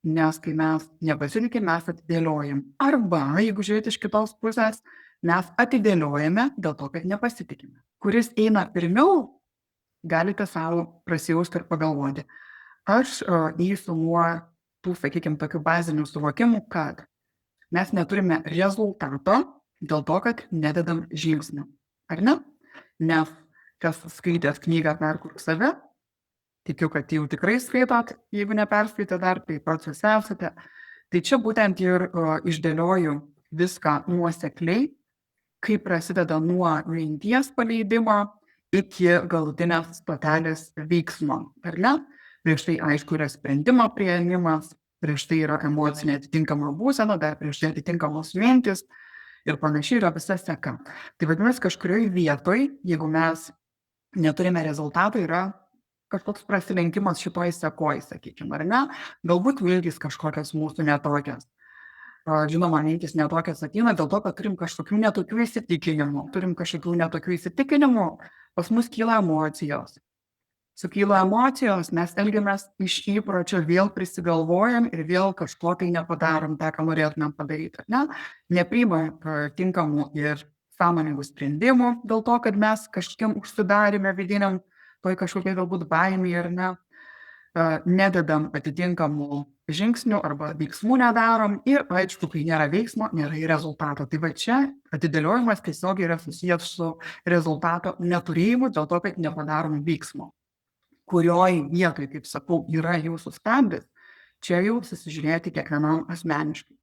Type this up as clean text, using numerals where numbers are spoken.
Nes kai mes nepasitikim, mes atidėliojam. Arba, jeigu žiūrėti iš kitos pusės, mes atidėliojame dėl to, kad nepasitikime. Kuris eina pirmiau, galite savo prasijausti ir pagalvoti. Aš eisiu nuo tų, sakykime, tokių bazinių suvokimų, kad mes neturime rezultato dėl to, kad nededam žingsnių. Ar ne? Nes kas skaitęs knygą Perkurk save, tikiu, kad jau tikrai skaitot, jeigu neperskaitė dar, tai procese esate. Tai čia būtent ir išdėlioju viską nuosekliai, kaip prasideda nuo minties paleidimo iki galutinės stotelės veiksmo. Ar ne? Prieš tai, aišku, yra sprendimo priėmimas, prieš tai yra emocinė atitinkama būsena, dar prieš tai atitinkamos mintis ir panašiai yra visa seka. Tai vadinasi, kažkurioje vietoje, jeigu mes neturime rezultato, yra kažkoks prasilenkimas šitoj sekoj, sakykime, ar ne? Galbūt viltys kažkokios mūsų netokios. Žinoma, mintys netokios ateina dėl to, kad turim kažkokių netokių įsitikinimų. Pas mus kyla emocijos. Sukyla emocijos, mes elgiamės iš įpročio, vėl prisigalvojam ir vėl kažko tai nepadarom, tą, ką norėtumėm padaryti. Ne? Nepriima tinkamų ir sąmoningų sprendimų dėl to, kad mes kažkiem užsidarėme vidiniam toj kažkokie galbūt baimė ir ne, nededam atitinkamų žingsnių arba veiksmų nedarom ir, aišku, kai nėra veiksmo, nėra ir rezultato. Tai va čia atidėliojimas tiesiog yra susijęs su rezultato neturėjimu dėl to, kad nepadarom veiksmo. Kurioj vietoj, kaip sakau, yra jūsų stabdis, čia jau susižiūrėti kiekvienam asmeniškai.